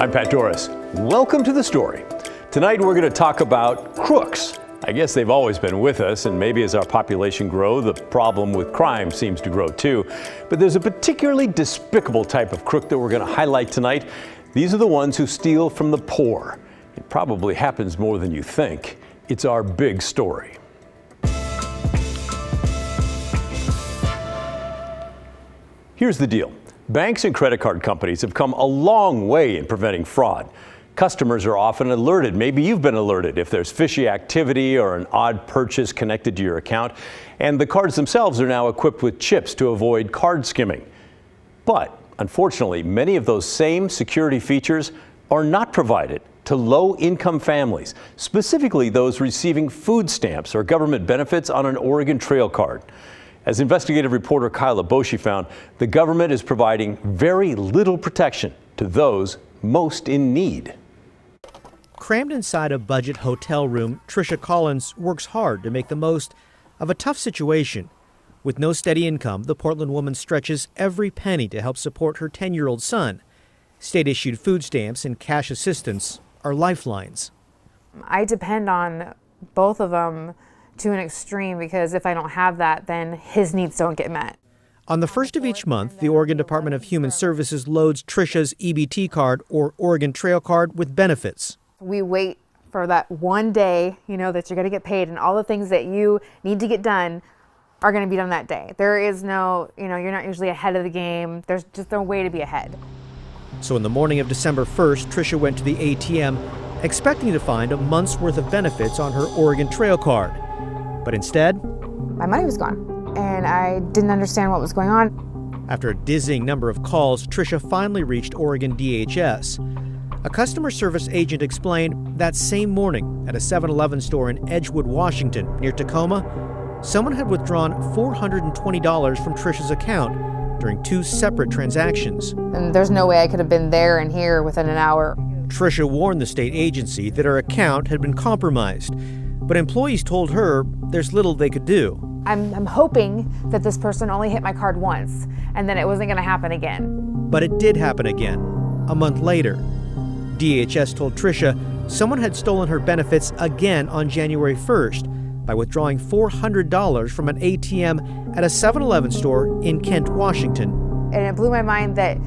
I'm Pat Doris. Welcome to The Story. Tonight we're going to talk about crooks. I guess they've always been with us, and maybe as our population grows, the problem with crime seems to grow too. But there's a particularly despicable type of crook that we're going to highlight tonight. These are the ones who steal from the poor. It probably happens more than you think. It's our big story. Here's the deal. Banks and credit card companies have come a long way in preventing fraud. Customers are often alerted, maybe you've been alerted, if there's fishy activity or an odd purchase connected to your account. And the cards themselves are now equipped with chips to avoid card skimming. But unfortunately, many of those same security features are not provided to low-income families, specifically those receiving food stamps or government benefits on an Oregon Trail card. As investigative reporter Kyle Iboshi found, the government is providing very little protection to those most in need. Crammed inside a budget hotel room, Tricia Collins works hard to make the most of a tough situation. With no steady income, the Portland woman stretches every penny to help support her 10-year-old son. State-issued food stamps and cash assistance are lifelines. I depend on both of them to an extreme because if I don't have that, then his needs don't get met. On the first of each month, the Oregon Department of Human Services loads Tricia's EBT card or Oregon Trail card with benefits. We wait for that one day, that you're going to get paid, and all the things that you need to get done are going to be done that day. There is no, you're not usually ahead of the game. There's just no way to be ahead. So in the morning of December 1st, Tricia went to the ATM expecting to find a month's worth of benefits on her Oregon Trail card. But instead, my money was gone, and I didn't understand what was going on. After a dizzying number of calls, Tricia finally reached Oregon DHS. A customer service agent explained that same morning at a 7-Eleven store in Edgewood, Washington, near Tacoma, someone had withdrawn $420 from Tricia's account during 2 separate transactions. And there's no way I could have been there and here within an hour. Tricia warned the state agency that her account had been compromised, but employees told her there's little they could do. I'm hoping that this person only hit my card once and then it wasn't going to happen again. But it did happen again, a month later. DHS told Tricia someone had stolen her benefits again on January 1st by withdrawing $400 from an ATM at a 7-Eleven store in Kent, Washington. And it blew my mind that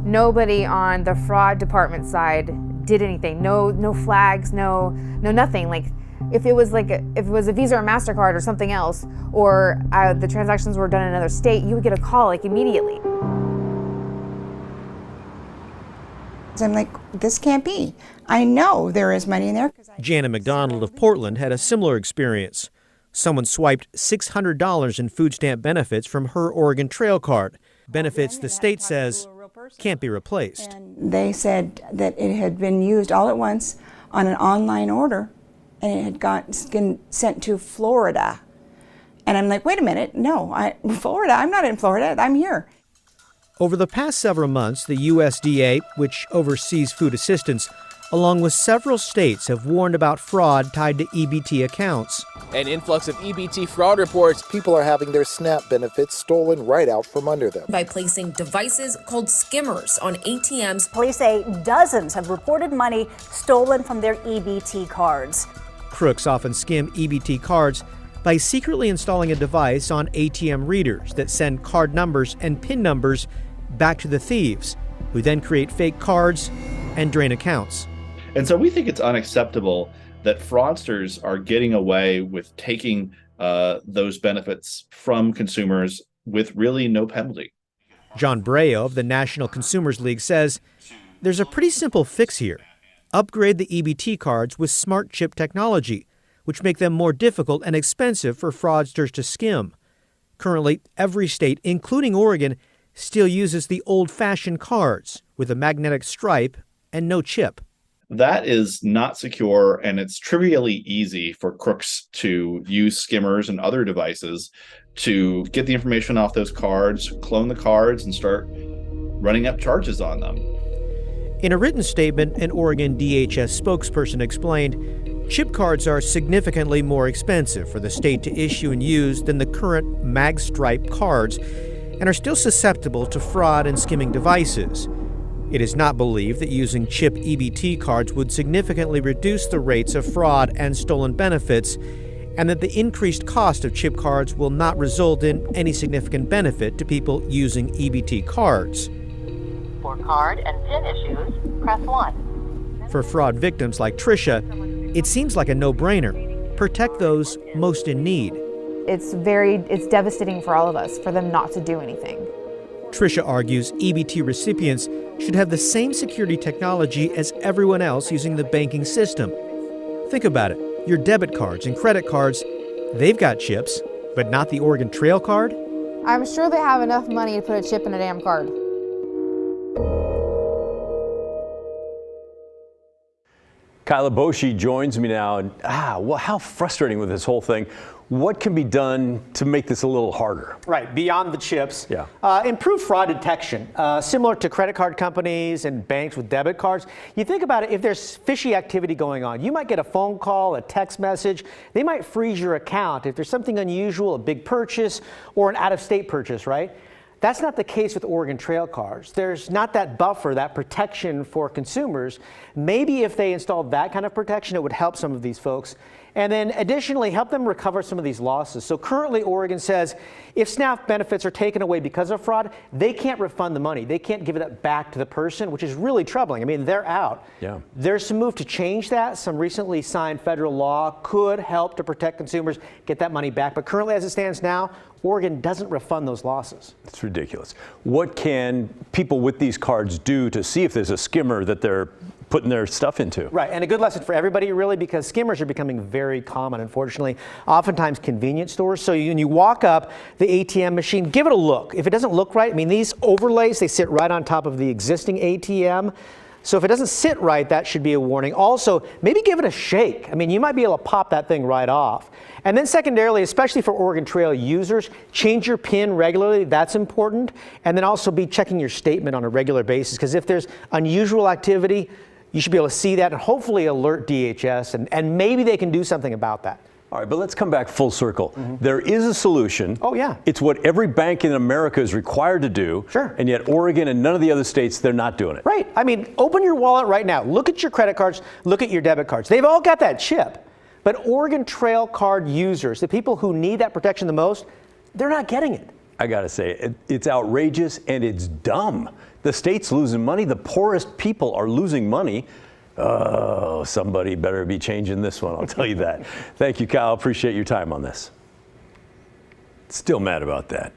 nobody on the fraud department side did anything. No flags, no nothing. Like if it was a Visa or MasterCard or something else, or the transactions were done in another state, you would get a call immediately. I'm like, this can't be. I know there is money in there. Jana McDonald of Portland had a similar experience. Someone swiped $600 in food stamp benefits from her Oregon Trail card. Benefits the state says can't be replaced. And they said that it had been used all at once on an online order, and it had gotten sent to Florida. And I'm like, wait a minute, no, Florida, I'm not in Florida, I'm here. Over the past several months, the USDA, which oversees food assistance, along with several states, have warned about fraud tied to EBT accounts. An influx of EBT fraud reports. People are having their SNAP benefits stolen right out from under them. By placing devices called skimmers on ATMs. Police say dozens have reported money stolen from their EBT cards. Crooks often skim EBT cards by secretly installing a device on ATM readers that send card numbers and PIN numbers back to the thieves, who then create fake cards and drain accounts. And so we think it's unacceptable that fraudsters are getting away with taking those benefits from consumers with really no penalty. John Brayo of the National Consumers League says there's a pretty simple fix here. Upgrade the EBT cards with smart chip technology, which make them more difficult and expensive for fraudsters to skim. Currently, every state, including Oregon, still uses the old-fashioned cards with a magnetic stripe and no chip. That is not secure, and it's trivially easy for crooks to use skimmers and other devices to get the information off those cards, clone the cards, and start running up charges on them. In a written statement, an Oregon DHS spokesperson explained, chip cards are significantly more expensive for the state to issue and use than the current mag stripe cards, and are still susceptible to fraud and skimming devices. It is not believed that using chip EBT cards would significantly reduce the rates of fraud and stolen benefits, and that the increased cost of chip cards will not result in any significant benefit to people using EBT cards. For card and PIN issues, press 1. For fraud victims like Tricia, it seems like a no-brainer. Protect those most in need. It's devastating for all of us for them not to do anything. Tricia argues EBT recipients should have the same security technology as everyone else using the banking system. Think about it. Your debit cards and credit cards, they've got chips, but not the Oregon Trail card? I'm sure they have enough money to put a chip in a damn card. Kyle Iboshi joins me now. And well, how frustrating with this whole thing. What can be done to make this a little harder? Right, beyond the chips. Yeah. Improve fraud detection, similar to credit card companies and banks with debit cards. You think about it, if there's fishy activity going on, you might get a phone call, a text message. They might freeze your account if there's something unusual, a big purchase or an out-of-state purchase, right? That's not the case with Oregon Trail cards. There's not that buffer, that protection for consumers. Maybe if they installed that kind of protection, it would help some of these folks. And then additionally, help them recover some of these losses. So currently, Oregon says if SNAP benefits are taken away because of fraud, they can't refund the money. They can't give it back to the person, which is really troubling. I mean, they're out. Yeah. There's some move to change that. Some recently signed federal law could help to protect consumers, get that money back. But currently, as it stands now, Oregon doesn't refund those losses. It's ridiculous. What can people with these cards do to see if there's a skimmer that they're putting their stuff into? Right, and a good lesson for everybody, really, because skimmers are becoming very common, unfortunately, oftentimes convenience stores. So when you walk up the ATM machine, give it a look. If it doesn't look right, I mean, these overlays, they sit right on top of the existing ATM. So if it doesn't sit right, that should be a warning. Also, maybe give it a shake. I mean, you might be able to pop that thing right off. And then secondarily, especially for Oregon Trail users, change your PIN regularly. That's important. And then also be checking your statement on a regular basis, because if there's unusual activity, you should be able to see that and hopefully alert DHS, and maybe they can do something about that. All right, but let's come back full circle. There is a solution. Oh, yeah. It's what every bank in America is required to do. Sure. And yet Oregon and none of the other states, they're not doing it. Right. I mean, open your wallet right now. Look at your credit cards. Look at your debit cards. They've all got that chip. But Oregon Trail card users, the people who need that protection the most, they're not getting it. I got to say, it's outrageous and it's dumb. The state's losing money. The poorest people are losing money. Oh, somebody better be changing this one, I'll tell you that. Thank you, Kyle. Appreciate your time on this. Still mad about that.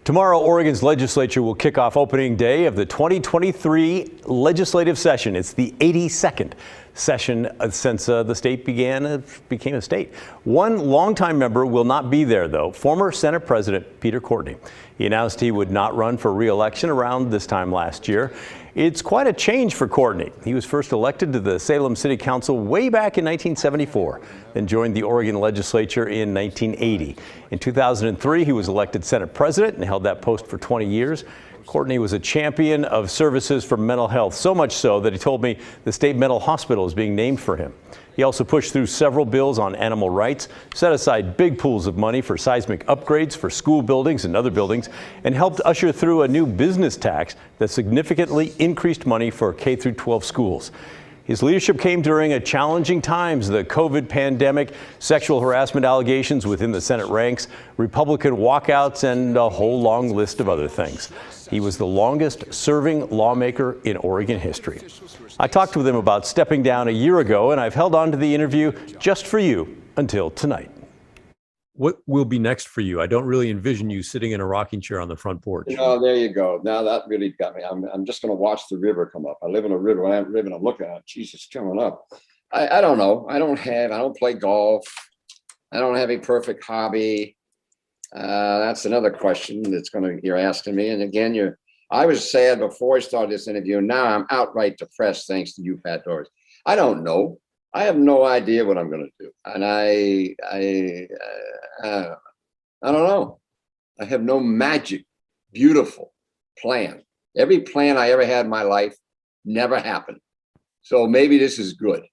Tomorrow, Oregon's legislature will kick off opening day of the 2023 legislative session. It's the 82nd session since the state became a state. One longtime member will not be there, though, former Senate President Peter Courtney. He announced he would not run for re-election around this time last year. It's quite a change for Courtney. He was first elected to the Salem City Council way back in 1974, then joined the Oregon legislature in 1980. In 2003, he was elected Senate President and held that post for 20 years. Courtney was a champion of services for mental health, so much so that he told me the state mental hospital is being named for him. He also pushed through several bills on animal rights, set aside big pools of money for seismic upgrades for school buildings and other buildings, and helped usher through a new business tax that significantly increased money for K-12 schools. His leadership came during a challenging times, the COVID pandemic, sexual harassment allegations within the Senate ranks, Republican walkouts, and a whole long list of other things. He was the longest serving lawmaker in Oregon history. I talked with him about stepping down a year ago, and I've held on to the interview just for you until tonight. What will be next for you? I don't really envision you sitting in a rocking chair on the front porch. Oh, there you go. Now that really got me. I'm just going to watch the river come up. I live in a river. When I'm living, I'm looking at it. Jesus, coming up. I don't know. I don't play golf. I don't have a perfect hobby. That's another question you're asking me. And again, I was sad before I started this interview. Now I'm outright depressed thanks to you, Pat Doris. I don't know. I have no idea what I'm going to do. And I don't know. I have no magic, beautiful plan. Every plan I ever had in my life never happened. So maybe this is good.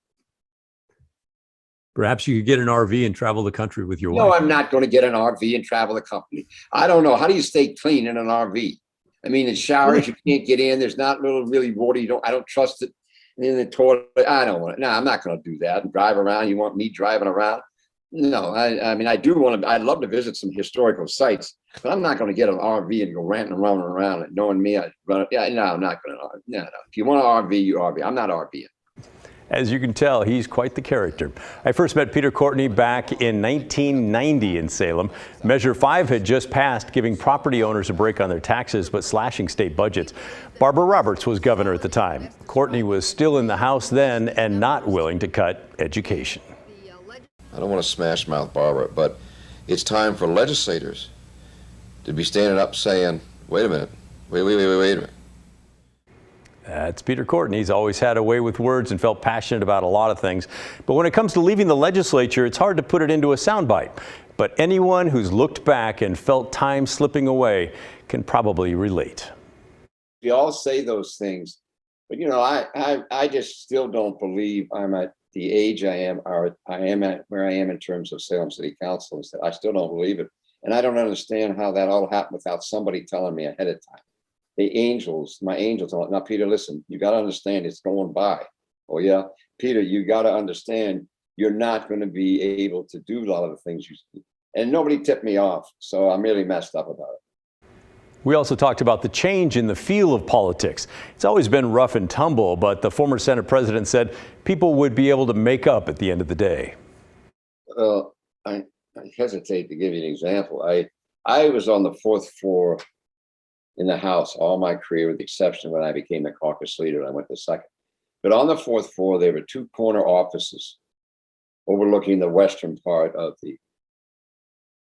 Perhaps you could get an RV and travel the country with your wife. No, I'm not going to get an RV and travel the company. I don't know. How do you stay clean in an RV? I mean, in showers, you can't get in. There's not really water. I don't trust it. In the toilet, I don't want it. No, I'm not going to do that and drive around. You want me driving around? No, I mean, I do want to, I'd love to visit some historical sites, but I'm not going to get an RV and go ranting and running around and knowing me. I'm not going to. No. If you want an RV, you RV. I'm not RVing. As you can tell, he's quite the character. I first met Peter Courtney back in 1990 in Salem. Measure 5 had just passed, giving property owners a break on their taxes, but slashing state budgets. Barbara Roberts was governor at the time. Courtney was still in the House then and not willing to cut education. I don't want to smash mouth Barbara, but it's time for legislators to be standing up saying, wait a minute, wait a minute. That's Peter Courtney. He's always had a way with words and felt passionate about a lot of things. But when it comes to leaving the legislature, it's hard to put it into a soundbite. But anyone who's looked back and felt time slipping away can probably relate. We all say those things, but I just still don't believe I'm at the age I am, or I am at where I am in terms of Salem City Council. I still don't believe it. And I don't understand how that all happened without somebody telling me ahead of time. My angels, now Peter, listen, you got to understand it's going by. Oh yeah, Peter, you got to understand you're not going to be able to do a lot of the things you do. And nobody tipped me off, so I'm really messed up about it. We also talked about the change in the feel of politics. It's always been rough and tumble, but the former Senate president said people would be able to make up at the end of the day. I hesitate to give you an example. I was on the 4th floor in the House all my career, with the exception when I became the caucus leader and I went to second. But on the 4th floor, there were 2 corner offices overlooking the western part of the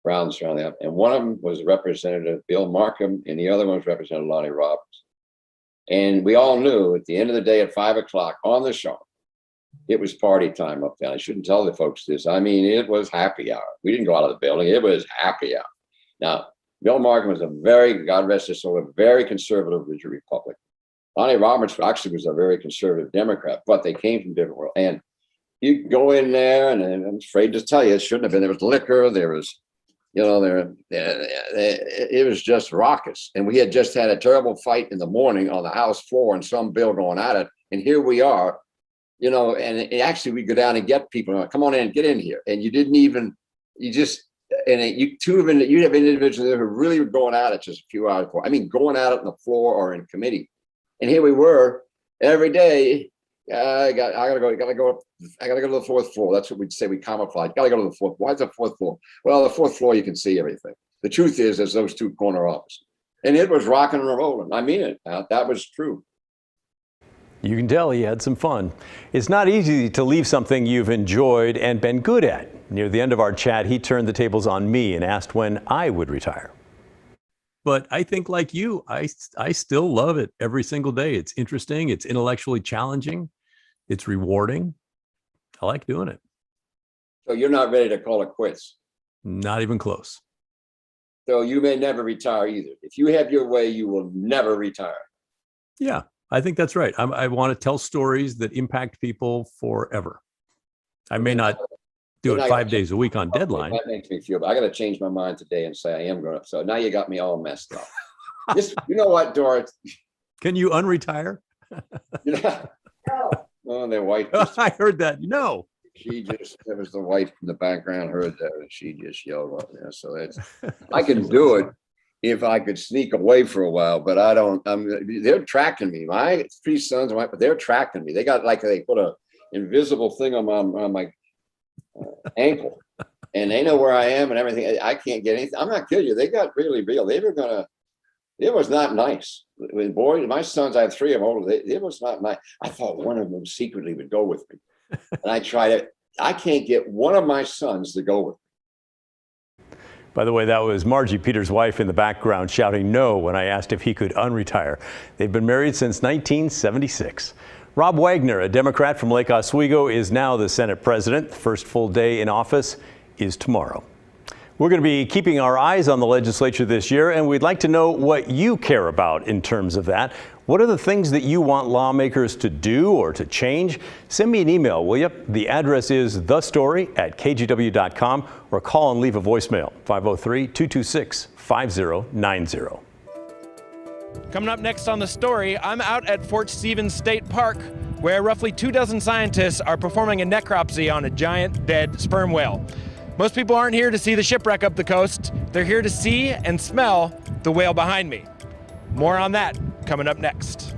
grounds surrounding it. And one of them was Representative Bill Markham, and the other one was Representative Lonnie Roberts. And we all knew at the end of the day at 5 o'clock on the sharp, it was party time up there. I shouldn't tell the folks this. I mean, it was happy hour. We didn't go out of the building. It was happy hour. Now, Bill Markham was a very, God rest his soul, a very conservative Republican. Lonnie Roberts actually was a very conservative Democrat, but they came from different worlds. And you go in there, and I'm afraid to tell you, it shouldn't have been. There was liquor, there was, it was just raucous. And we had just had a terrible fight in the morning on the House floor and some bill going at it. And here we are, and actually we go down and get people, come on in, get in here. And you didn't even, you have individuals that are really going at it just a few hours before. I mean, going at it on the floor or in committee. And here we were every day. I gotta go to the 4th floor. That's what we'd say. We camouflage. Gotta go to the 4th. Why is the 4th floor? Well, the 4th floor, you can see everything. The truth is, there's those 2 corner offices. And it was rocking and rolling. I mean it. That was true. You can tell he had some fun. It's not easy to leave something you've enjoyed and been good at. Near the end of our chat, he turned the tables on me and asked when I would retire. But I think, like you, I still love it every single day. It's interesting. It's intellectually challenging. It's rewarding. I like doing it. So you're not ready to call it quits? Not even close. So you may never retire either. If you have your way, you will never retire. Yeah, I think that's right. I want to tell stories that impact people forever. I may not do it 5 days a week on deadline. That makes me feel, but I got to change my mind today and say I am going to. So now you got me all messed up. You know what, Doris? Can you unretire? Oh, their wife. I heard that. No. There was the wife in the background heard that, and she just yelled up there. So I can do it if I could sneak away for a while, but I don't. They're tracking me. My 3 sons, but they're tracking me. They put a invisible thing on my ankle, and they know where I am and everything. I can't get anything. I'm not kidding you. They got really real. They were gonna. It was not nice. When boys, my sons, I have 3 of them older. It was not nice. I thought one of them secretly would go with me, and I tried it. I can't get one of my sons to go with me. By the way, that was Margie, Peter's wife, in the background shouting no when I asked if he could unretire. They've been married since 1976. Rob Wagner, a Democrat from Lake Oswego, is now the Senate president. The first full day in office is tomorrow. We're going to be keeping our eyes on the legislature this year, and we'd like to know what you care about in terms of that. What are the things that you want lawmakers to do or to change? Send me an email, will you? The address is thestory@kgw.com, or call and leave a voicemail, 503-226-5090. Coming up next on The Story, I'm out at Fort Stevens State Park, where roughly 24 scientists are performing a necropsy on a giant dead sperm whale. Most people aren't here to see the shipwreck up the coast. They're here to see and smell the whale behind me. More on that coming up next.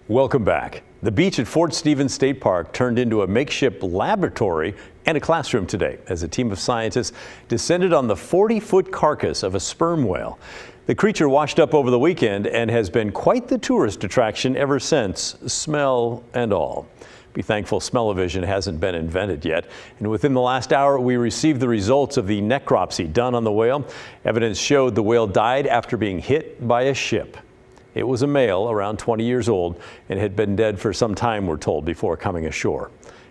Welcome back. The beach at Fort Stevens State Park turned into a makeshift laboratory and a classroom today as a team of scientists descended on the 40-foot carcass of a sperm whale. The creature washed up over the weekend and has been quite the tourist attraction ever since, smell and all. Be thankful smell-o-vision hasn't been invented yet. And within the last hour, we received the results of the necropsy done on the whale. Evidence showed the whale died after being hit by a ship. It was a male around 20 years old and had been dead for some time, we're told, before coming ashore.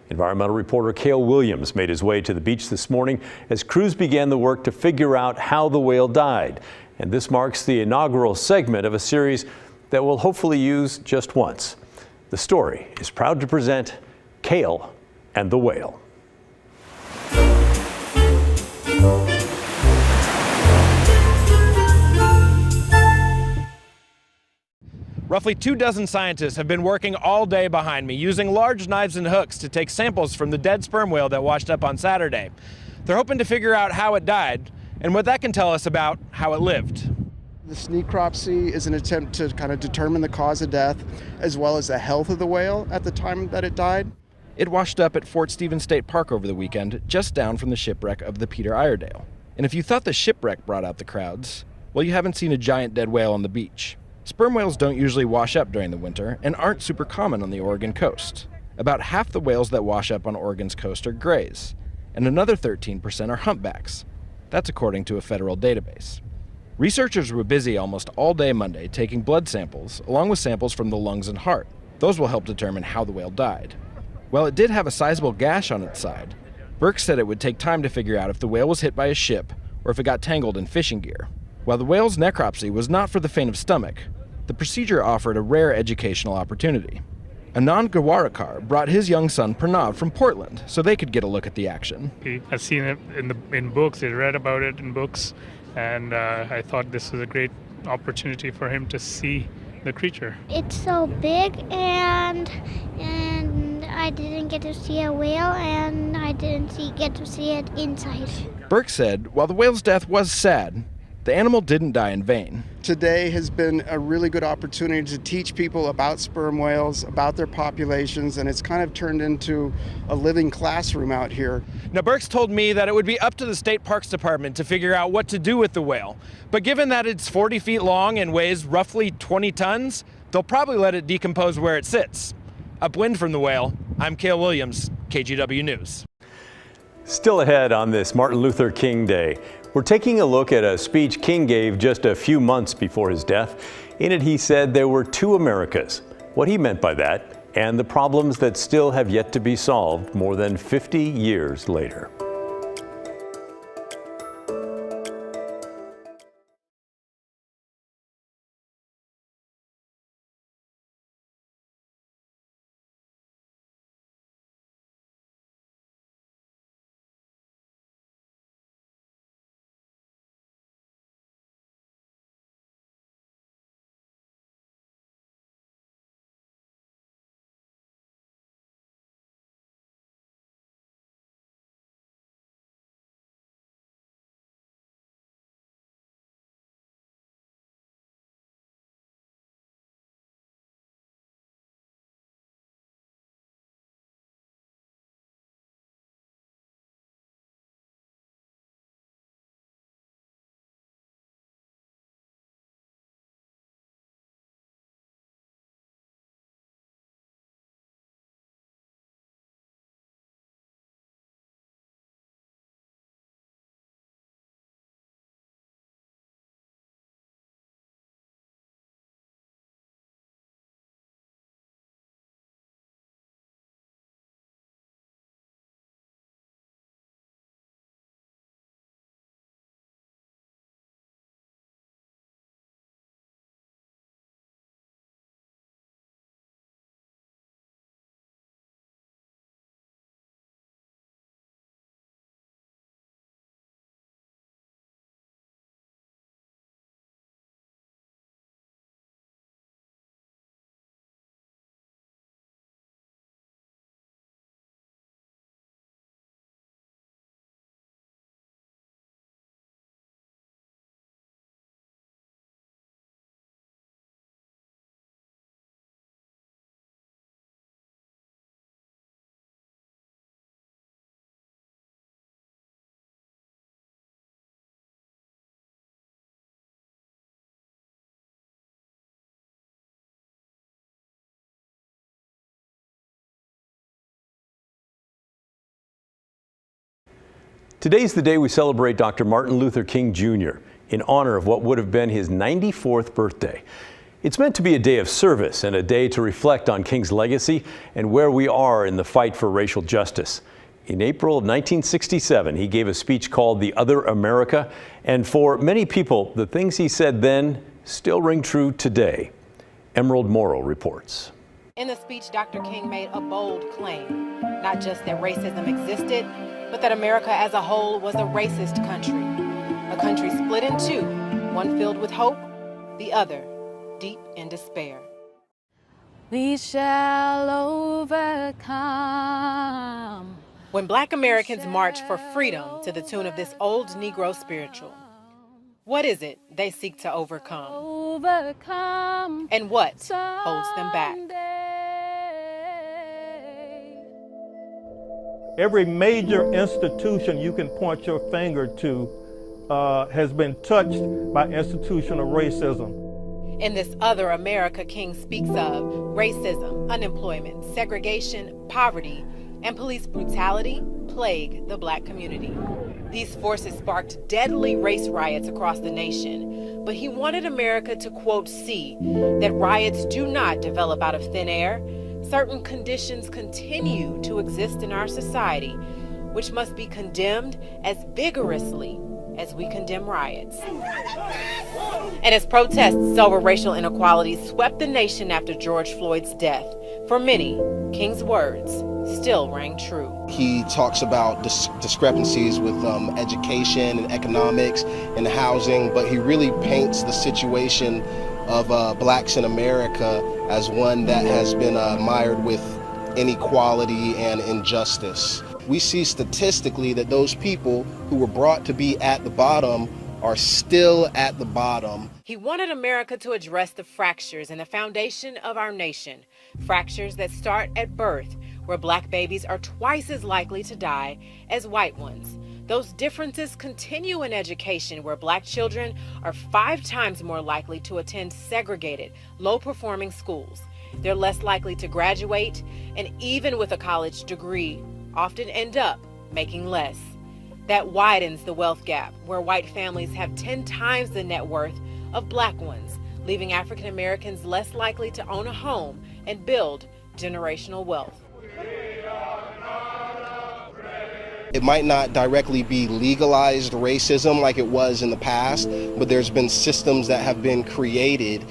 Environmental reporter Kyle Williams made his way to the beach this morning as crews began the work to figure out how the whale died. And this marks the inaugural segment of a series that we'll hopefully use just once. The Story is proud to present Kyle and the Whale. Roughly 24 scientists have been working all day behind me, using large knives and hooks to take samples from the dead sperm whale that washed up on Saturday. They're hoping to figure out how it died and what that can tell us about how it lived. This necropsy is an attempt to kind of determine the cause of death as well as the health of the whale at the time that it died. It washed up at Fort Stevens State Park over the weekend, just down from the shipwreck of the Peter Iredale. And if you thought the shipwreck brought out the crowds, well, you haven't seen a giant dead whale on the beach. Sperm whales don't usually wash up during the winter and aren't super common on the Oregon coast. About half the whales that wash up on Oregon's coast are grays, and another 13% are humpbacks. That's according to a federal database. Researchers were busy almost all day Monday taking blood samples, along with samples from the lungs and heart. Those will help determine how the whale died. While it did have a sizable gash on its side, Burke said it would take time to figure out if the whale was hit by a ship or if it got tangled in fishing gear. While the whale's necropsy was not for the faint of stomach, the procedure offered a rare educational opportunity. Anand Gawarakar brought his young son Pranav from Portland so they could get a look at the action. I've seen it in books, I read about it in books, and I thought this was a great opportunity for him to see the creature. It's so big, and I didn't get to see a whale, and I didn't get to see it inside. Burke said while the whale's death was sad, the animal didn't die in vain. Today has been a really good opportunity to teach people about sperm whales, about their populations, and it's kind of turned into a living classroom out here. Now, Burke's told me that it would be up to the State Parks Department to figure out what to do with the whale. But given that it's 40 feet long and weighs roughly 20 tons, they'll probably let it decompose where it sits. Upwind from the whale, I'm Cale Williams, KGW News. Still ahead on this Martin Luther King Day, we're taking a look at a speech King gave just a few months before his death. In it, he said there were two Americas, what he meant by that, and the problems that still have yet to be solved more than 50 years later. Today's the day we celebrate Dr. Martin Luther King Jr. in honor of what would have been his 94th birthday. It's meant to be a day of service and a day to reflect on King's legacy and where we are in the fight for racial justice. In April of 1967, he gave a speech called The Other America, and for many people, the things he said then still ring true today. Emerald Morrow reports. In the speech, Dr. King made a bold claim, not just that racism existed, but that America as a whole was a racist country. A country split in two, one filled with hope, the other deep in despair. We shall overcome. When Black Americans march for freedom to the tune of this old Negro spiritual, what is it they seek to overcome? And what holds them back? Every major institution you can point your finger to has been touched by institutional racism. In this other America, King speaks of racism, unemployment, segregation, poverty, and police brutality plague the Black community. These forces sparked deadly race riots across the nation, but he wanted America to, quote, see that riots do not develop out of thin air. Certain conditions continue to exist in our society, which must be condemned as vigorously as we condemn riots. And as protests over racial inequality swept the nation after George Floyd's death, for many, King's words still rang true. He talks about discrepancies with education and economics and housing, but he really paints the situation of blacks in America as one that has been mired with inequality and injustice. We see statistically that those people who were brought to be at the bottom are still at the bottom. He wanted America to address the fractures in the foundation of our nation, fractures that start at birth, where black babies are twice as likely to die as white ones. Those differences continue in education, where black children are 5 times more likely to attend segregated, low-performing schools. They're less likely to graduate, and even with a college degree, often end up making less. That widens the wealth gap, where white families have 10 times the net worth of black ones, leaving African Americans less likely to own a home and build generational wealth. It might not directly be legalized racism like it was in the past, but there's been systems that have been created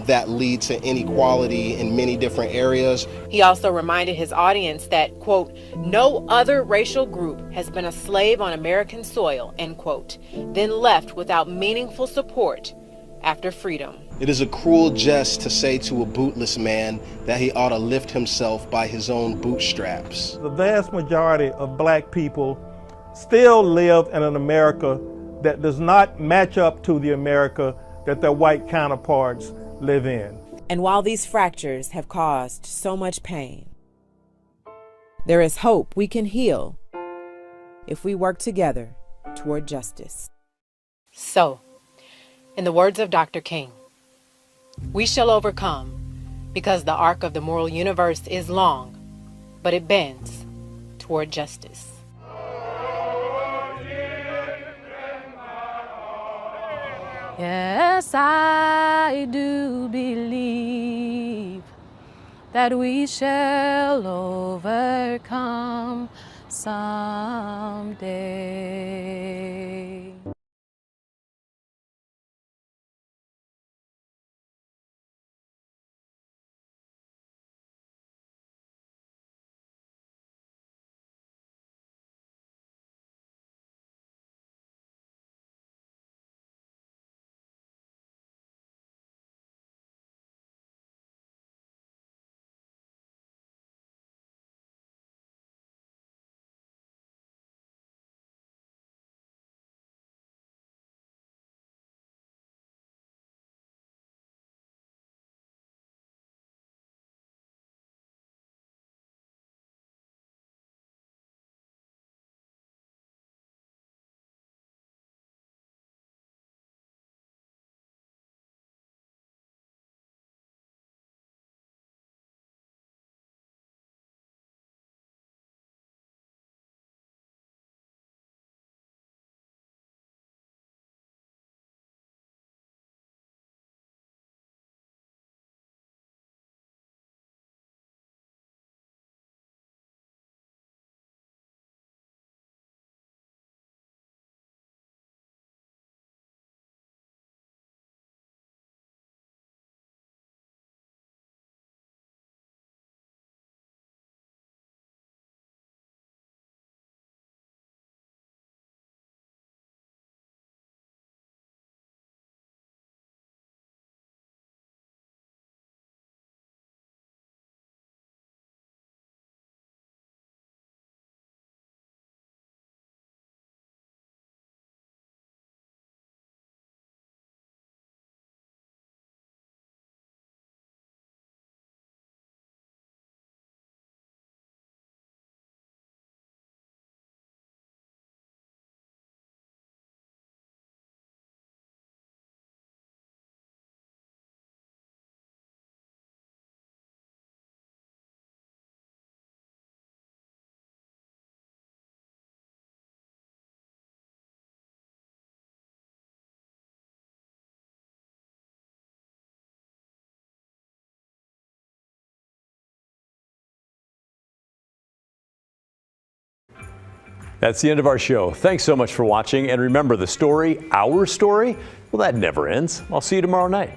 that lead to inequality in many different areas. He also reminded his audience that, quote, no other racial group has been a slave on American soil, end quote, then left without meaningful support after freedom. It is a cruel jest to say to a bootless man that he ought to lift himself by his own bootstraps. The vast majority of black people still live in an America that does not match up to the America that their white counterparts live in. And while these fractures have caused so much pain, there is hope we can heal if we work together toward justice. So, in the words of Dr. King, we shall overcome because the arc of the moral universe is long, but it bends toward justice. Yes, I do believe that we shall overcome someday. That's the end of our show. Thanks so much for watching. And remember, the story, our story, well, that never ends. I'll see you tomorrow night.